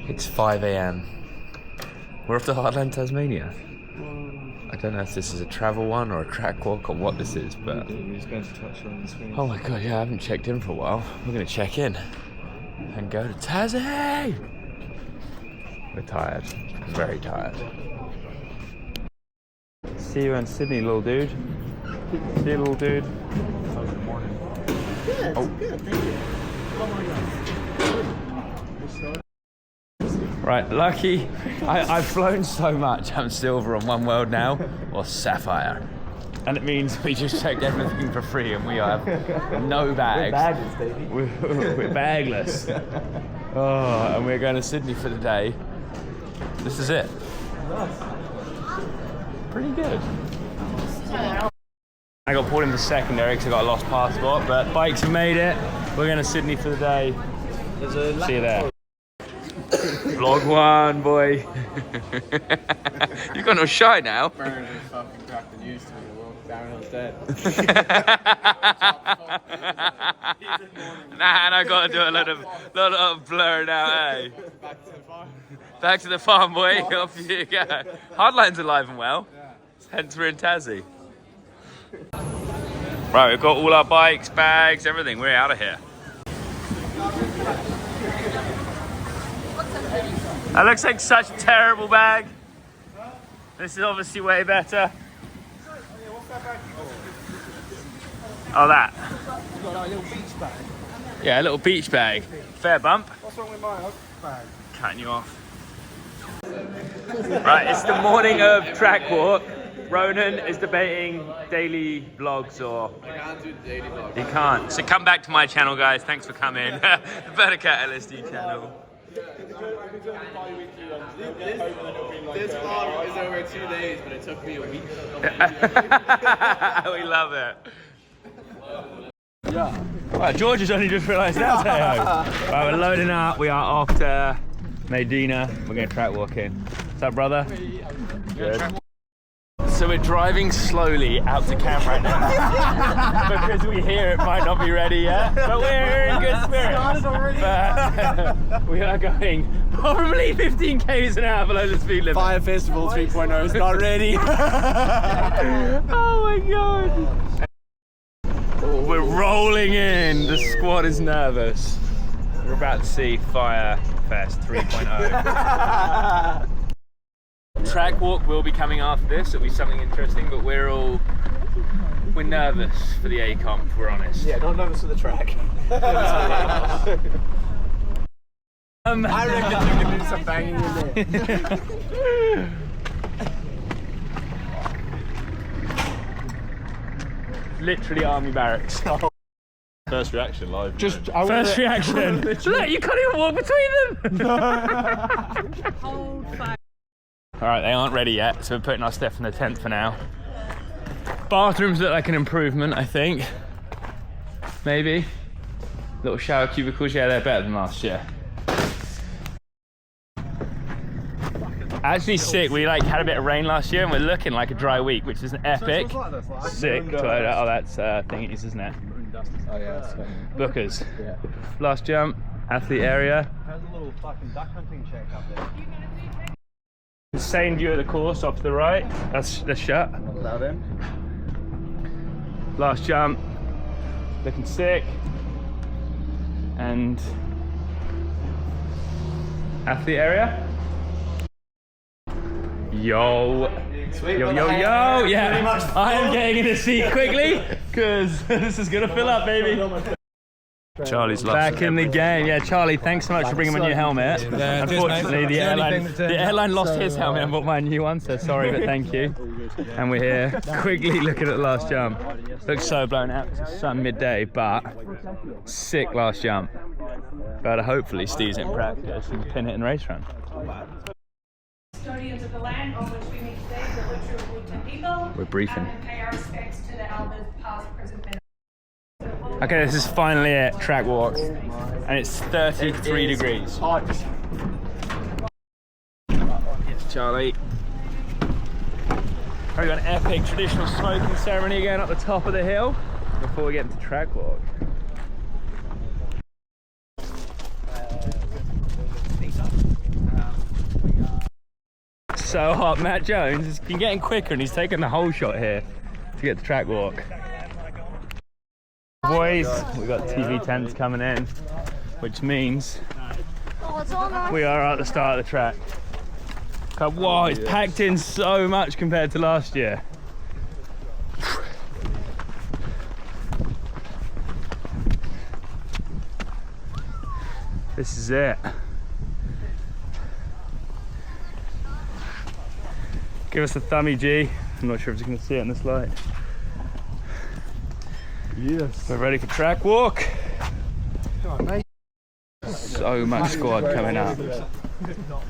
It's 5 AM. We're off to Hardline Tasmania. I don't know if this is a travel one or a track walk or what this is, but... Oh my god, yeah, I haven't checked in for a while. We're going to check in and go to Tassie! We're tired. Very tired. See you in Sydney, little dude. See you, little dude. How's the morning? Good, good, thank you. Right, lucky. I've flown so much. I'm silver on One World now, or sapphire. And it means we just checked everything for free and we have no bags. We're bagless, baby. We're bagless. Oh, and we're going to Sydney for the day. This is it. Pretty good. I got pulled into secondary because I got a lost passport, but bikes have made it. We're going to Sydney for the day. See you there. Vlog one, boy. You got no shy now. Burner just fucking cracked the news to me. Well, downhill's dead. Nah, and I got to do a lot of blur now, eh? Back to the farm. Back to the farm, boy. Off you go. Hardline's alive and well. Yeah. Hence we're in Tassie. Right, we've got all our bikes, bags, everything. We're out of here. That looks like such a terrible bag. This is obviously way better. Oh, that. You got a little beach bag. Yeah, a little beach bag. Fair bump. What's wrong with my bag? Cutting you off. Right, it's the morning of track walk. Ronan is debating daily vlogs or... I can't do the daily vlog. He can't. So come back to my channel, guys. Thanks for coming. The Better Catalyst channel. This vlog is over 2 days, but it took me a week. We love it. Yeah. Right, George has only just realised that. Right, we're loading up. We are off to Maydena. We're going track walking. What's up, brother? Good. So we're driving slowly out to camp right now because we hear it might not be ready yet, but we're in good spirits. But we are going probably 15 km an hour below the speed limit. Fire Festival 3.0 is not ready. Oh my god. We're rolling in. The squad is nervous. We're about to see Fire Fest 3.0. Track walk will be coming after this. It'll be something interesting, but we're nervous for the A-comp, if we're honest. Yeah, not nervous for the track. I reckon you can do some banging in there. Literally army barracks. First reaction live. First reaction. Look, you can't even walk between them. Hold fire. All right, they aren't ready yet, so we're putting our stuff in the tent for now. Bathrooms look like an improvement, I think. Maybe. Little shower cubicles, yeah, they're better than last year. Actually sick, we had a bit of rain last year and we're looking like a dry week, which is an epic. Sick. Oh, that's thingies, isn't it? Oh yeah, Bookers. Yeah. Last jump, athlete area. There's a little fucking duck hunting shack up there. Insane view of the course off to the right. That's the shot. Allowed in. Last jump, looking sick. And athlete area. Yo. Sweet, Yo, yeah. I am getting in the seat quickly because this is gonna fill up, baby. Charlie's back in the game. Yeah, Charlie, thanks so much for bringing my new helmet. Unfortunately, the airline lost his helmet and bought my new one, so sorry, but thank you. And we're here quickly looking at the last jump. Looks so blown out because it's sun midday, but sick last jump. But hopefully Steve's in practice and pin it in race run. Custodians of the land on which we meet today, the Butcher of Woodton Eagle. We're briefing. And pay our respects to the elders, past, present, and Okay, this is finally it, track walk, and it's 33 degrees. Hot. Yes, Charlie. We've got an epic traditional smoking ceremony again up the top of the hill before we get into track walk. so hot. Matt Jones has been getting quicker and he's taken the whole shot here to get the track walk. Boys, we've got TV tents coming in, which means we are at the start of the track. Whoa, it's packed in so much compared to last year. This is it. Give us a thummy G. I'm not sure if you can see it in this light. Yes. We're ready for track walk. So much squad coming up.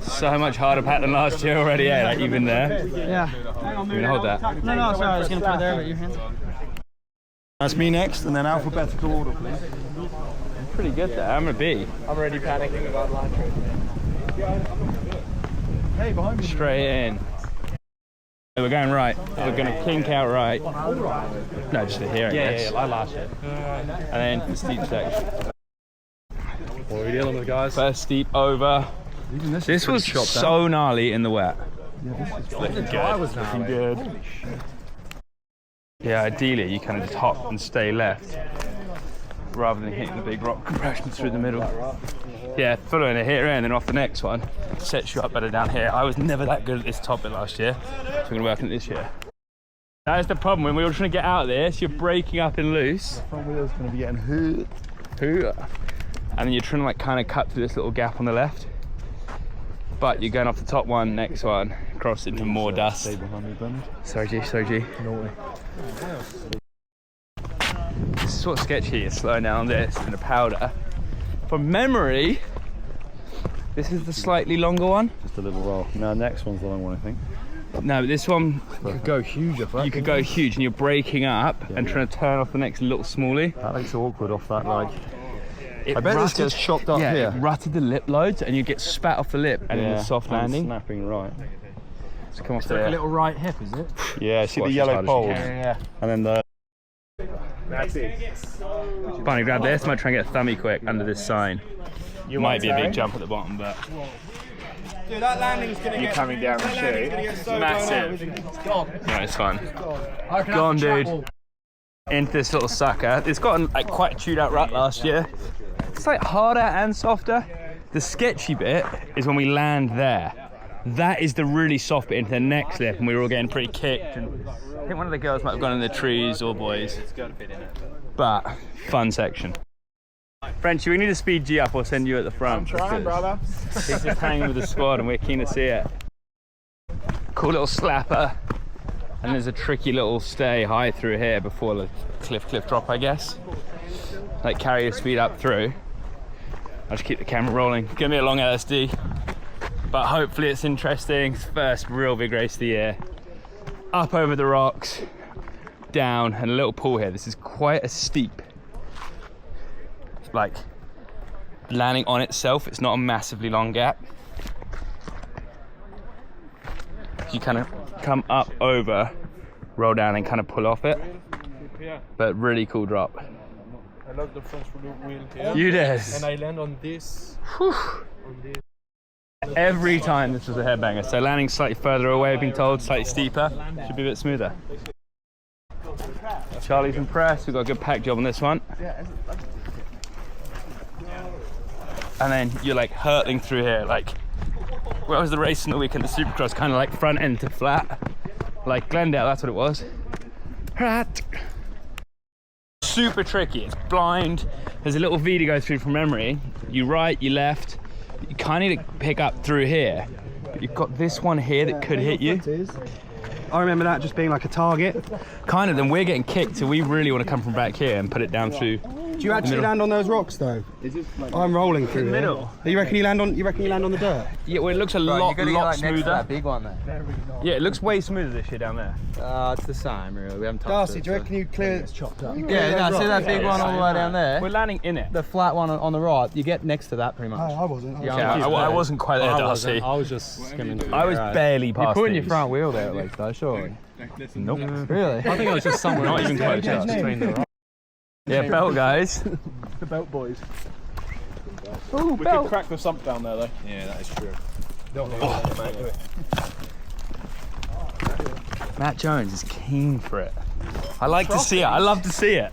So much harder pack than last year already, eh? Like you've been there. Yeah. You gonna hold that? No, sorry, I was going to put it there, but your hands. That's me next, and then alphabetical order, please. I'm pretty good there. I'm a B. I'm already panicking about line trade. Hey, behind me. Straight in. We're going right. We're going to kink out right. No, just to here, I guess. Yeah, like last year. And then the steep section. What are we dealing with, guys? First steep over. This was so gnarly in the wet. Looking good. Yeah, ideally you kind of just hop and stay left rather than hitting the big rock compression through the middle. Yeah, following it here and then off the next one sets you up better down here. I was never that good at this top bit last year, so I'm going to work on it this year. That is the problem when we were trying to get out of this. You're breaking up and loose. Front wheel's going to be getting hurt. And then you're trying to like kind of cut through this little gap on the left. But you're going off the top one, next one, cross into more dust. Stay behind me, Bernard. Sorry G. Naughty. This is what's sketchy, is slowing down this and the powder. From memory, this is the slightly longer one. Just a little roll. No, next one's the long one, I think. No, but this one, You could go huge off that. you could go huge and you're breaking up and trying to turn off the next little smallie. That looks awkward off that, like. It I bet this gets rutted- chopped up yeah, here. it rutted the lip loads and you get spat off the lip and then the soft and landing. Snapping right. So come off Like there. a little right hip, is it? Yeah, see Squash the as yellow hard as you poles. can. Yeah. And then the. Barney, grab this. Might try and get a thummy quick under this sign. You might be a big jump at the bottom, but Dude, that landing's going to get coming down the chute. so massive. It's gone. No, it's fun. I reckon Gone, that's the track dude. wall. Into this little sucker. It's gotten like quite a chewed out rut last year. It's like harder and softer. The sketchy bit is when we land there. That is the really soft bit into the next lip, and we were all getting pretty kicked. And I think one of the girls might have gone in the trees, or boys. But fun section. Frenchie, we need to speed G up or send you at the front. I'm trying, brother. He's just hanging with the squad, and we're keen to see it. Cool little slapper. And there's a tricky little stay high through here before the cliff drop, I guess. Like carry your speed up through. I'll just keep the camera rolling. Give me a long LSD. But hopefully it's interesting. It's the first real big race of the year. Up over the rocks, down, and a little pool here. This is quite a steep, like, landing on itself. It's not a massively long gap. You kind of come up over, roll down and kind of pull off it. But really cool drop. I love the front wheel here. You did. And I land on this. Every time this was a headbanger. So landing slightly further away, I've been told, slightly steeper. Should be a bit smoother. Charlie's impressed. We've got a good pack job on this one. And then you're like hurtling through here. Like, where was the race in the weekend? The Supercross, kind of like front end to flat. Like Glendale, that's what it was. Super tricky. It's blind. There's a little V to go through from memory. You right, you left. You kind of need to pick up through here. But you've got this one here that could hit you. I remember that just being like a target. Kind of, then we're getting kicked, so we really want to come from back here and put it down through. Do you actually land on those rocks though? I'm rolling through the middle. Here. You reckon you land on the dirt? Yeah, well, it looks a lot smoother. big one there. Yeah, it looks way smoother this year down there. It's the same, really. We haven't touched Darcy, it. do you reckon you clear it's chopped up? Yeah, no, see that big one all the way down there? We're landing in it. The flat one on the right, you get next to that pretty much. I wasn't. Yeah, I wasn't quite there, Darcy. I was just skimming through. I was barely past. You're putting your these. front wheel there at least though, surely. Nope. Really? I think I was just somewhere Not even close. between the Yeah, belt guys. The belt boys. Ooh, We could crack the sump down there though. Yeah, that is true. Matt Jones is keen for it. I like to see it. I love to see it.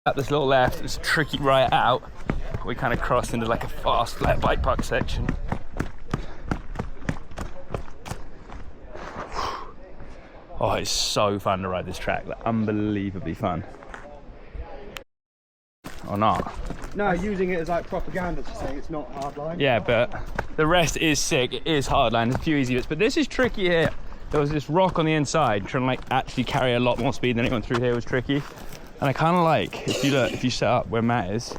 At this little left, it's tricky right out. We kind of crossed into like a fast flat bike park section. Oh, it's so fun to ride this track. Like, unbelievably fun. Or not? No, using it as like propaganda to say it's not hardline. Yeah, but the rest is sick. It is hardline. There's a few easy bits, but this is tricky here. There was this rock on the inside, trying to like actually carry a lot more speed than anyone through here was tricky. And I kind of like, if you look, if you set up where Matt is,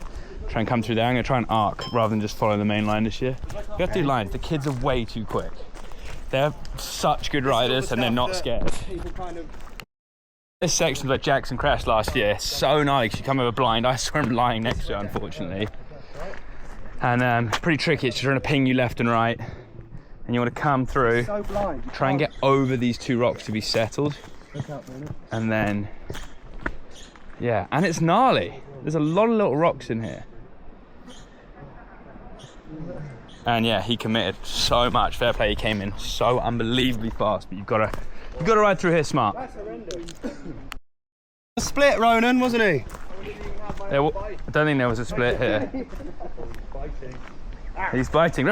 try and come through there. I'm gonna try and arc rather than just follow the main line this year. You have to do lines. The kids are way too quick. They're such good riders and they're not scared. This section like Jackson crashed last year, so gnarly. She come over blind. I saw him lying next to her, unfortunately. And pretty tricky. It's trying to ping you left and right. And you want to come through, try and get over these two rocks to be settled. And then, yeah, and it's gnarly. There's a lot of little rocks in here. And yeah, he committed so much. Fair play, he came in so unbelievably fast, but you've got to ride through here smart. A split, Ronan, wasn't he? I don't think there was a split here. He's biting.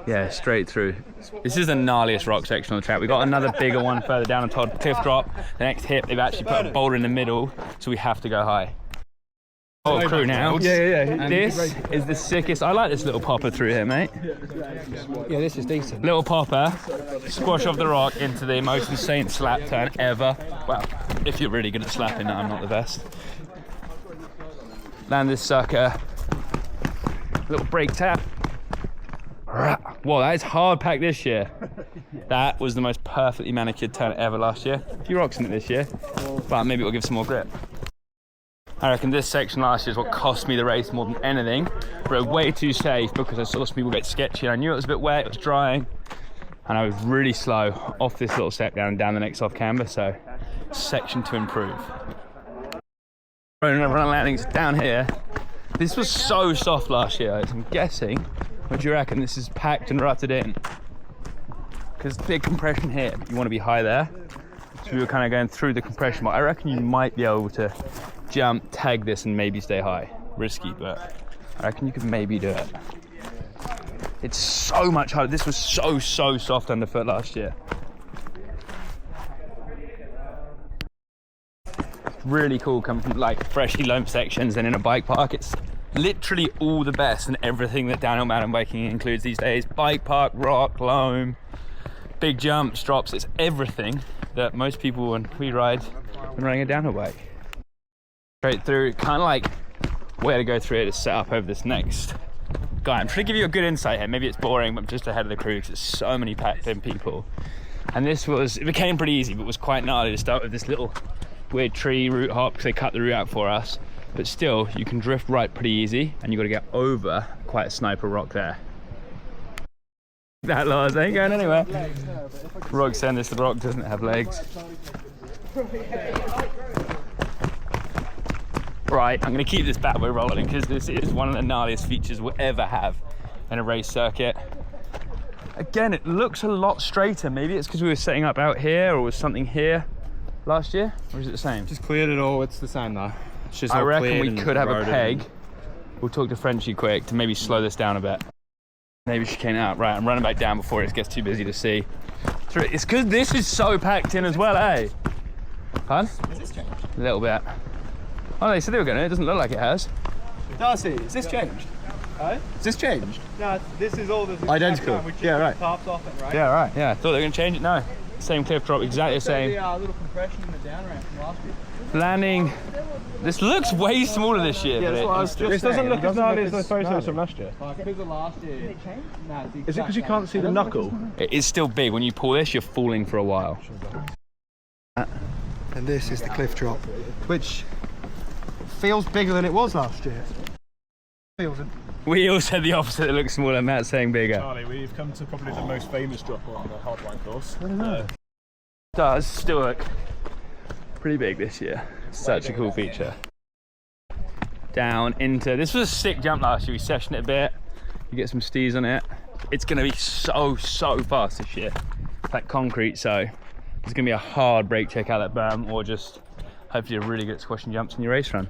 Yeah, straight through. This is the gnarliest rock section on the track. We got another bigger one further down on Todd. Cliff drop. The next hip, they've actually put a boulder in the middle, so we have to go high. Oh, crew now. Yeah. This is the sickest. I like this little popper through here, mate. Yeah, this is decent. Little popper, squash off the rock into the most insane slap turn ever. Well, if you're really good at slapping, I'm not the best. Land this sucker. Little brake tap. Whoa, that is hard packed this year. That was the most perfectly manicured turn ever last year. A few rocks in it this year, but maybe it'll give some more grip. I reckon this section last year is what cost me the race more than anything. Rode way too safe because I saw some people get sketchy and I knew it was a bit wet, it was drying. And I was really slow off this little step down and down the next off camber, so section to improve. Run landings down here. This was so soft last year, I'm guessing. What do you reckon? This is packed and rutted in. Because big compression here, but you want to be high there. So we were kind of going through the compression, but I reckon you might be able to jump, tag this and maybe stay high. Risky, but I reckon you could maybe do it. It's so much harder. This was so soft underfoot last year. Really cool coming from like freshly loamed sections and in a bike park. It's literally all the best and everything that downhill mountain biking includes these days. Bike park, rock, loam, big jumps, drops. It's everything that most people when we ride when riding a downhill bike. Straight through, kind of like where to go through it is set up over this next guy. I'm trying to give you a good insight here. Maybe it's boring, but I'm just ahead of the crew because there's so many packed in people. And it became pretty easy, but it was quite gnarly to start with this little weird tree route hop because they cut the route out for us. But still, you can drift right pretty easy and you've got to get over quite a sniper rock there. That Lars ain't going anywhere. Rock saying this, the rock doesn't have legs. Right, I'm going to keep this bad boy rolling because this is one of the gnarliest features we'll ever have in a race circuit. Again, it looks a lot straighter. Maybe it's because we were setting up out here or was something here last year, or is it the same? Just cleared it all, it's the same though. It's just I reckon we could have a peg. We'll talk to Frenchie quick to maybe slow this down a bit. Maybe she came out. Right, I'm running back down before it gets too busy to see. It's because this is so packed in as well, eh? Pardon? Has this changed? A little bit. Oh, they said they were going to. It doesn't look like it has. Darcy, is this changed? Huh? Is this changed? No, this is all the Identical. Yeah, right. Tops off it, right? Yeah, right. Yeah, I thought they were going to change it. No. Same cliff drop, exactly the same. The little compression in the down ramp from last year. Landing. This looks way smaller this year. Yeah, but that's what I was just This saying. doesn't look as gnarly as look the photos gnarly. from last year. Like, because of last year. Did it change? No, it's the Is it exact because you same. can't see the knuckle? It is still big. When you pull this, you're falling for a while. And this is the cliff drop, which feels bigger than it was last year. We all said the opposite. It looks smaller. Matt's saying bigger. Charlie, we've come to probably the most famous drop on the Hardline course. Does still look pretty big this year. Such a cool feature. Down into, this was a sick jump last year. We sessioned it a bit. You get some stees on it. it's going to be so fast this year, that concrete. So it's going to be a hard break check out that berm, or just hopefully a really good squash and jumps in your race run.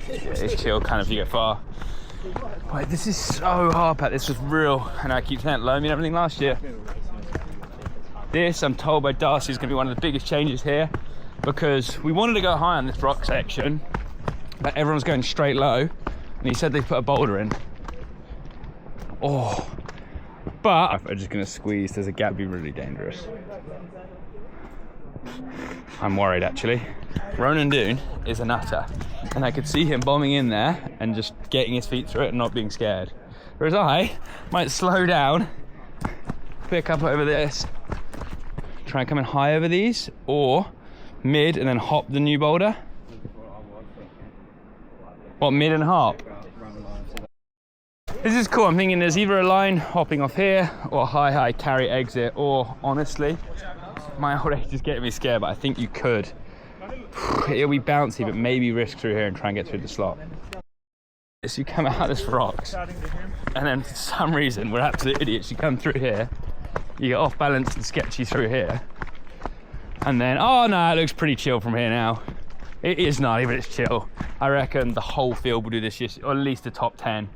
Yeah, it's chill kind of if you get far. But this is so hard, Pat. This was real, and I keep saying it, loamy and everything last year. This, I'm told by Darcy, is going to be one of the biggest changes here, because we wanted to go high on this rock section, but everyone's going straight low, and he said they put a boulder in. Oh, but I'm just going to squeeze. There's a gap, be really dangerous. I'm worried actually. Ronan Doon is a nutter, and I could see him bombing in there and just getting his feet through it and not being scared. Whereas I might slow down, pick up over this, try and come in high over these, or mid and then hop the new boulder. What, mid and hop? This is cool. I'm thinking there's either a line hopping off here, or high carry exit, or honestly, my old age is getting me scared, but I think you could. It'll be bouncy, but maybe risk through here and try and get through the slot. So you come out of this rocks, and then for some reason, we're absolute idiots. You come through here, you get off balance and sketchy through here, and then, oh no, it looks pretty chill from here now. It is gnarly, but it's chill. I reckon the whole field will do this year, or at least the top 10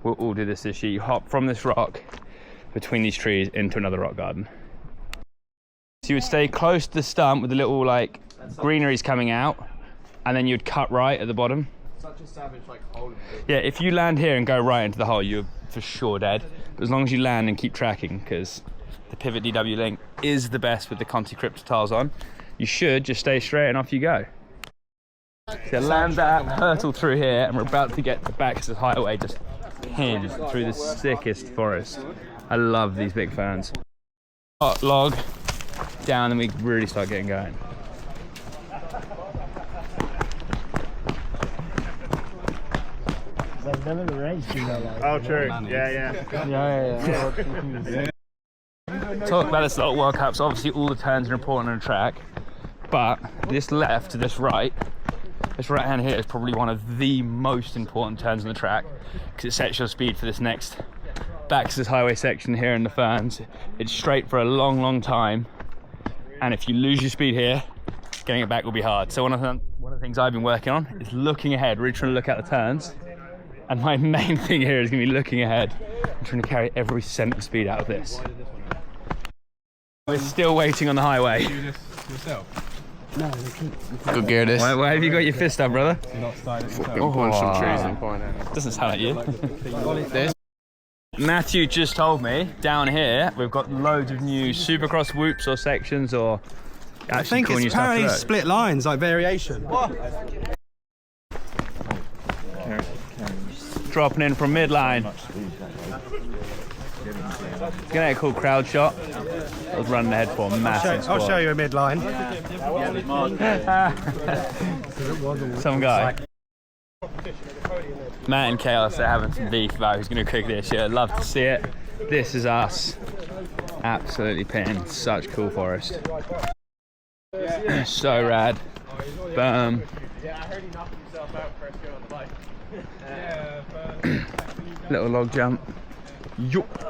will all do this year. You hop from this rock between these trees into another rock garden. So you would stay close to the stump with the little like greeneries coming out, and then you'd cut right at the bottom. Such a savage like hole. Yeah, if you land here and go right into the hole, you're for sure dead. But as long as you land and keep tracking, because the Pivot DW link is the best with the Conti Crypto tiles on, you should just stay straight and off you go. So land that, hurtle through here, and we're about to get the Baxter's Highway, just hinged through the sickest forest. I love these big ferns. Hot log down, and we really start getting going. I've never raced in my life. Oh, true. Yeah. Talk about this lot of World Cups. Obviously, all the turns are important on a track, but this left to this right hand here is probably one of the most important turns on the track, because it sets your speed for this next Baxter's Highway section here in the ferns. It's straight for a long time, and if you lose your speed here, getting it back will be hard. So one of the things I've been working on is looking ahead, really trying to look at the turns. And my main thing here is going to be looking ahead and trying to carry every cent of speed out of this. We're still waiting on the highway. You do this yourself? No, they keep. Good gear this. Why have you got your fist up, brother? Not starting it. Punch some trees and point out. Doesn't sound like you. Matthew just told me down here we've got loads of new Supercross whoops or sections, or I think it's apparently split lines, like variation. Dropping in from midline. It's gonna get a cool crowd shot. I was running ahead for a massive squat. I'll show you a midline. Some guy. Matt and Chaos are having some beef about who's gonna cook this year. I'd love to see it. This is us. Absolutely pinned. Such cool forest. So rad. Boom. Yeah, I heard he knocked himself out first go on the bike. Little log jump. Yup.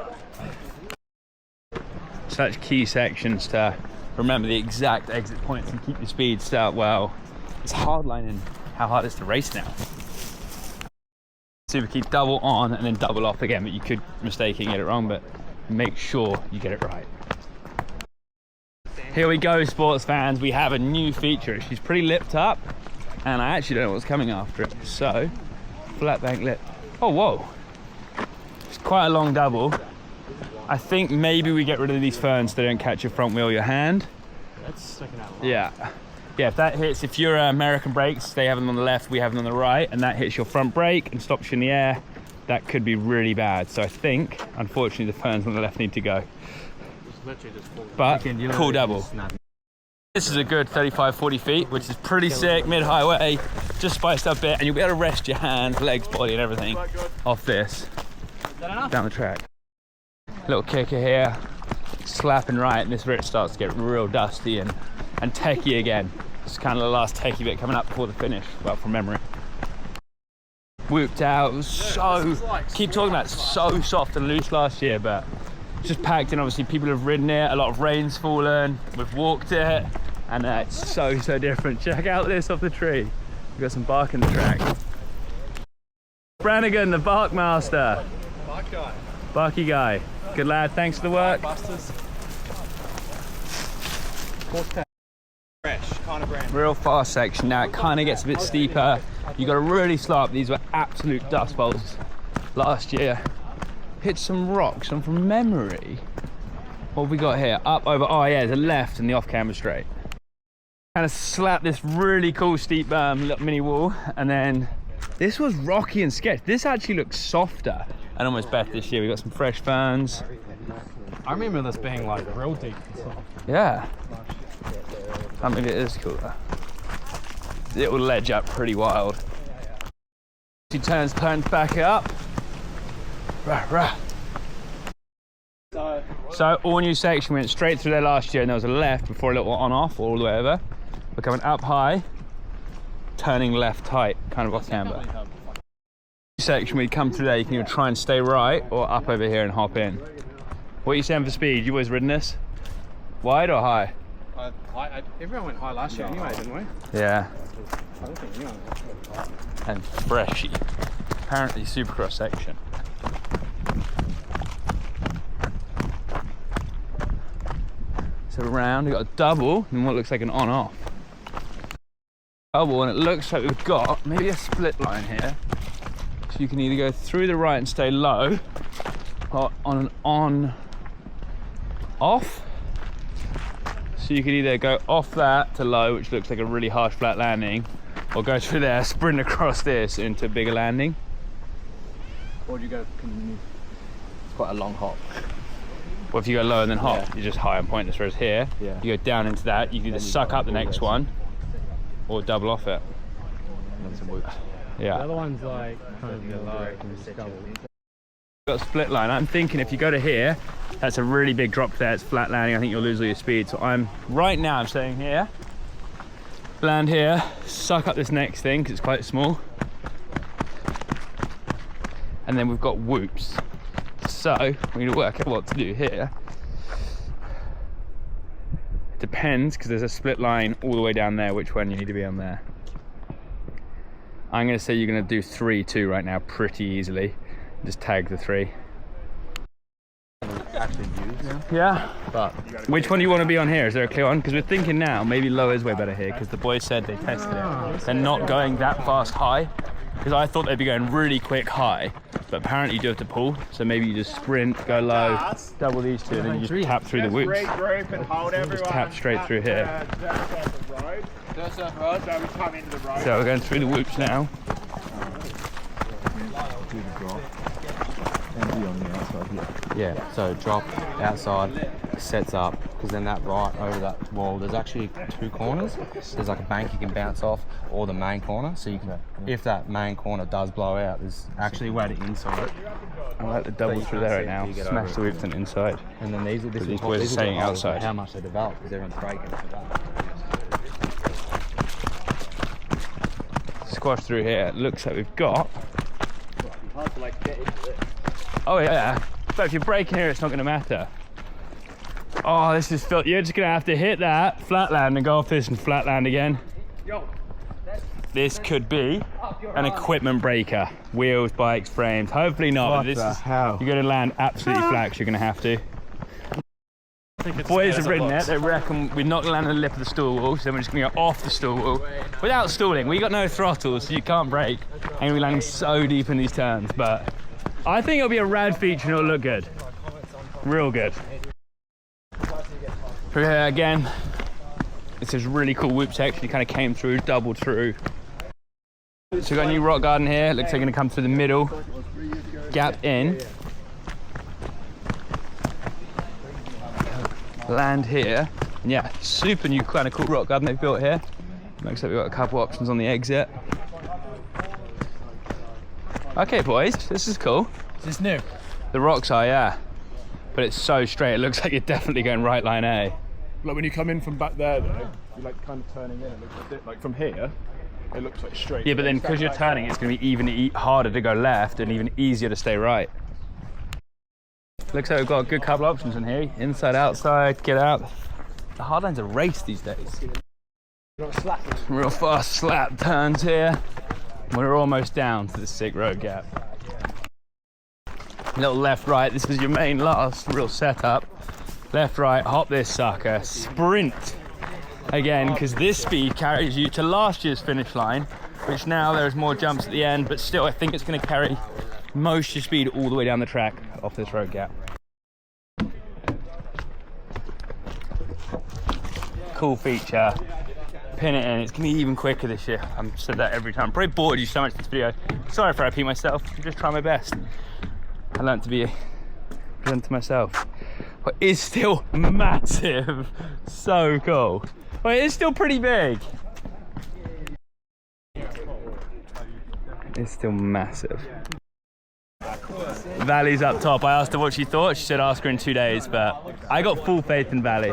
Such key sections to remember the exact exit points and keep your speed start well. It's hardlining how hard it is to race now. Super keep double on and then double off again, but you could mistake it and get it wrong, but make sure you get it right. Here we go, sports fans. We have a new feature. She's pretty lipped up, and I actually don't know what's coming after it. So, flat bank lip. Oh, whoa. It's quite a long double. I think maybe we get rid of these ferns so they don't catch your front wheel or your hand. That's sticking out. Yeah. Yeah, if that hits, if you're American brakes, they have them on the left, we have them on the right, and that hits your front brake and stops you in the air, that could be really bad. So I think, unfortunately, the ferns on the left need to go. But cool double. This is a good 35-40 feet, which is pretty sick, mid-highway, just spiced up a bit, and you'll be able to rest your hands, legs, body, and everything off this down the track. Little kicker here, slapping right, and this is where it starts to get real dusty and techie again. It's kind of the last techie bit coming up before the finish, well, from memory. whooped out. It was so, keep talking about it, so soft and loose last year, but it's just packed in. Obviously people have ridden it, a lot of rain's fallen, we've walked it, and it's so different. Check out this off the tree. We've got some bark in the track. Brannigan, the bark master. Bark guy. Barky guy. Good lad, thanks for the work. Busters. Fresh, kind of brand. Real fast section now, it kind of gets a bit steeper. You got to really slow up. These were absolute dust bowls last year. Hit some rocks, and from memory, what have we got here? Up over, oh yeah, the left and the off-camber straight. Kind of slap this really cool steep little mini wall, and then this was rocky and sketchy. This actually looks softer and almost better this year. We got some fresh ferns. I remember this being like real deep. Yeah. I mean, it is cooler. It will ledge up pretty wild. She turns back up. Rah, rah. So all new section, went straight through there last year, and there was a left before a little on-off all the way over. We're coming up high, turning left tight, kind of off camber. Section, we come through there, you can either try and stay right or up over here and hop in. What are you saying for speed? You always ridden this? Wide or high? Everyone went high last year anyway, didn't we? Yeah. I don't think anyone went high. And freshy. Apparently supercross section. So around, we've got a double and what looks like an on-off. Double, and it looks like we've got maybe a split line here. So you can either go through the right and stay low, or on an on-off. So you can either go off that to low, which looks like a really harsh flat landing, or go through there, sprint across this into a bigger landing. Or do you go, it's quite a long hop. Well, if you go low and then hop, you're just high and pointless, whereas here, you go down into that, you can either suck up the next one, or double off it. And then some whoops. Yeah. The other one's like kind of low and just double. Got a split line. I'm thinking if you go to here, that's a really big drop there, it's flat landing, I think you'll lose all your speed. So I'm staying here, land here, suck up this next thing because it's quite small, and then we've got whoops. So we need to work out what to do here. Depends, because there's a split line all the way down there, which one you need to be on there. I'm going to say you're going to do 3-2 right now pretty easily. Just tag the 3. Actually used. Yeah. But which one do you want to be on here? Is there a clear one? Because we're thinking now maybe low is way better here, because the boys said they tested it. They're not going that fast high, because I thought they'd be going really quick high, but apparently you do have to pull. So maybe you just sprint, go low, double these two, and then you just tap through the whoops. Just tap straight through here. So we're going through the whoops now. yeah, so drop outside, sets up, because then that right over that wall, there's actually 2 corners. There's like a bank you can bounce off, or the main corner. So you can, if that main corner does blow out, there's actually a way to inside it. I like the double through there right now. Smash the whoops and inside. And then these boys are saying outside. How much they develop, because everyone's breaking for that. Squash through here. It looks like we've got. Oh yeah, but if you're braking here, it's not going to matter. Oh, this is filthy. You're just going to have to hit that, flat land, and go off this and flat land again. This could be an equipment breaker. Wheels, bikes, frames. Hopefully not. But you're going to land absolutely flat, 'cause you're going to have to. Boys have ridden it. They reckon we're not going to land on the lip of the stool wall, so we're just going to go off the stool wall without stalling. We got no throttle, so you can't brake, and we're landing so deep in these turns. But I think it'll be a rad feature and it'll look good. Real good. Through here again. This is really cool whoop section. You kind of came through, doubled through. So we've got a new rock garden here. Looks like you're going to come through the middle, gap in, land here. And yeah, super new kind of cool rock garden they've built here. Looks like we've got a couple options on the exit. Okay boys, this is cool. Is this new? The rocks are, yeah. But it's so straight, it looks like you're definitely going right line A. Like when you come in from back there though, you're like kind of turning in, it looks a bit like from here, it looks like straight. Yeah, but then because you're turning, it's going to be even harder to go left and even easier to stay right. Looks like we've got a good couple options in here. Inside, outside, get out. The hardline's a race these days. Real fast slap turns here. We're almost down to the sick road gap. Little left, right. This is your main last real setup. Left, right, hop this sucker. Sprint again, because this speed carries you to last year's finish line, which now there's more jumps at the end, but still I think it's going to carry most of your speed all the way down the track off this road gap. Cool feature. Pin it in. It's gonna be even quicker this year. I've said that every time. I'm probably bored you so much this video. Sorry if I repeat myself. I'm just trying my best. I learned to be present to myself. But it's still massive. So cool. Well, it's still pretty big. It's still massive. Valley's up top. I asked her what she thought. She said ask her in 2 days, but I got full faith in Valley.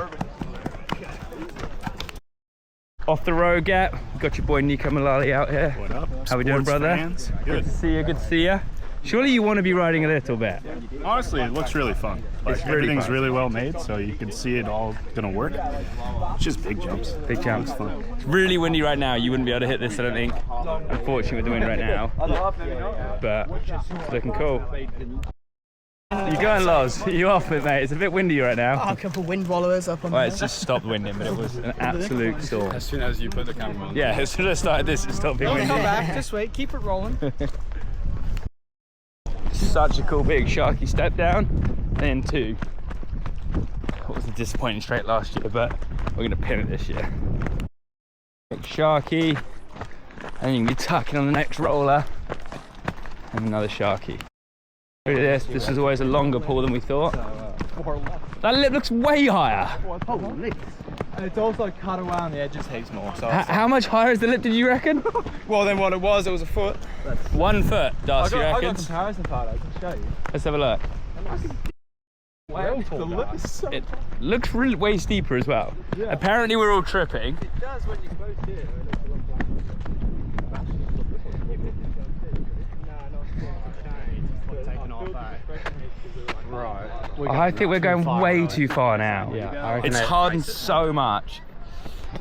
Off the road gap, got your boy Nico Mullally out here. What up? How we doing, brother? Fans. Good to see you, good to see you. Surely you want to be riding a little bit. Honestly, it looks really fun. Like, It's really everything's fun. really well made, so you can see it all gonna work. It's just big jumps. Big jumps. It's fun. It's really windy right now. You wouldn't be able to hit this, I don't think. Unfortunately with the wind right now. But it's looking cool. You going, Loz? You off it, mate? It's a bit windy right now. A couple wind wallowers up on Well, it's just stopped winding, but it was an absolute storm. As soon as you put the camera on. Yeah, as soon as I started this, it stopped being windy. Come back, just wait, keep it rolling. Such a cool big sharky step down, and 2. It was a disappointing straight last year, but we're gonna pin it this year. Big sharky, and you can be tucking on the next roller, and another sharky. Look at this. This was always a longer pull than we thought. That lip looks way higher. And it's also cut away on the edges heaps more. So How much higher is the lip, did you reckon? well, then what it was a foot. 1 foot, Darcy I got reckons. comparison photos. I can show you. Let's have a look. The lip is so. It looks really way steeper as well. Yeah. Apparently we're all tripping. It does when you close here. Right. I think we're going way too far now. Yeah. It's hardened so much.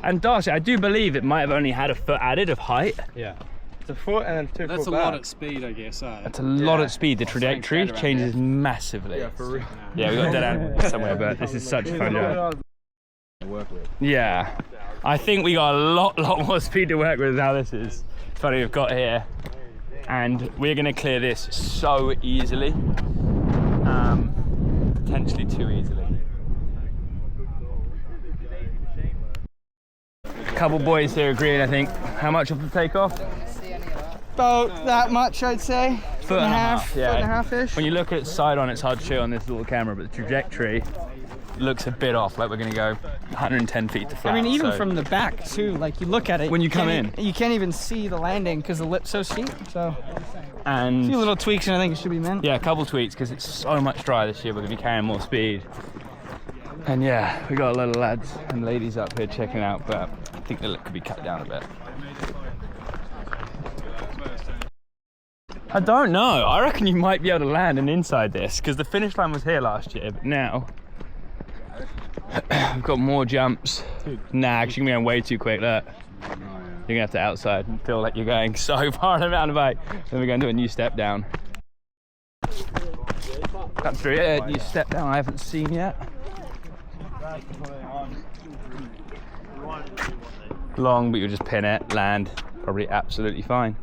And Darcy, I do believe it might have only had a foot added of height. Yeah. It's a foot and then 2 That's foot a back. lot at speed, I guess. That's a lot at speed. The trajectory changes massively. Yeah, for real. Yeah, we got dead end somewhere, but this is such a fun job. Yeah. I think we got a lot more speed to work with now. This is funny we've got here. And we're gonna clear this so easily. Potentially too easily. Couple boys here agreeing, I think. How much of the takeoff? About that much, I'd say. Foot and a half, yeah. Foot and a half-ish. When you look at it side on, it's hard to show on this little camera, but the trajectory looks a bit off, like we're gonna go 110 feet to flat. I mean, even so- from the back too, like you look at it. When you come you can't even see the landing because the lip's so steep. So a and few little tweaks and I think it should be meant. yeah, a couple tweaks because it's so much drier this year. We're gonna be carrying more speed. And yeah, we got a lot of lads and ladies up here checking out, but I think the lip could be cut down a bit. I don't know. I reckon you might be able to land an inside this because the finish line was here last year, but now we've got more jumps. Nah, actually you're going way too quick. Look, you're gonna have to outside and feel like you're going so far on a mountain bike. Then we're going to do a new step down. Cut through it. New step down I haven't seen yet. Long, but you'll just pin it, land, probably absolutely fine.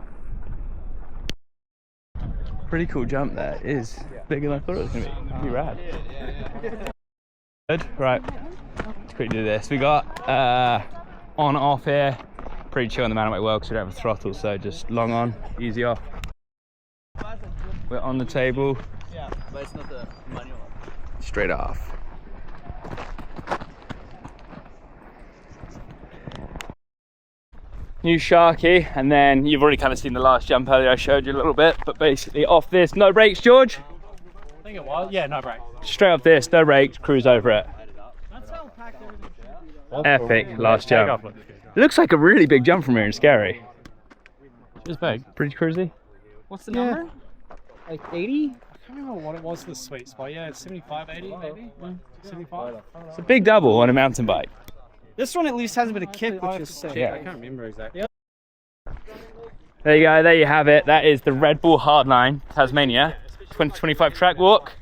Pretty cool jump there. It is bigger than I thought it was going to be. Pretty rad. Good. Right, let's quickly do this. We got on off here. Pretty chill on the mountain bike well because we don't have a throttle, so just long on, easy off. We're on the table. Yeah, but it's not the manual. Straight off. New Sharky, and then you've already kind of seen the last jump earlier. I showed you a little bit, but basically off this, no brakes, George. I think it was. Yeah, no brakes. Straight off this, no brakes, cruise over it. Epic last jump. It looks like a really big jump from here and scary. She was big. Pretty cruisy. What's the number? Like 80? I can't remember what it was for the sweet spot. Yeah, it's 75, 80 maybe. 75. It's a big double on a mountain bike. This one at least has a bit of kick, which is sick. Yeah. I can't remember exactly. There you go, there you have it. That is the Red Bull Hardline Tasmania 2025 track walk.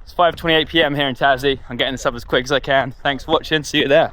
It's 5:28 PM here in Tassie. I'm getting this up as quick as I can. Thanks for watching, see you there.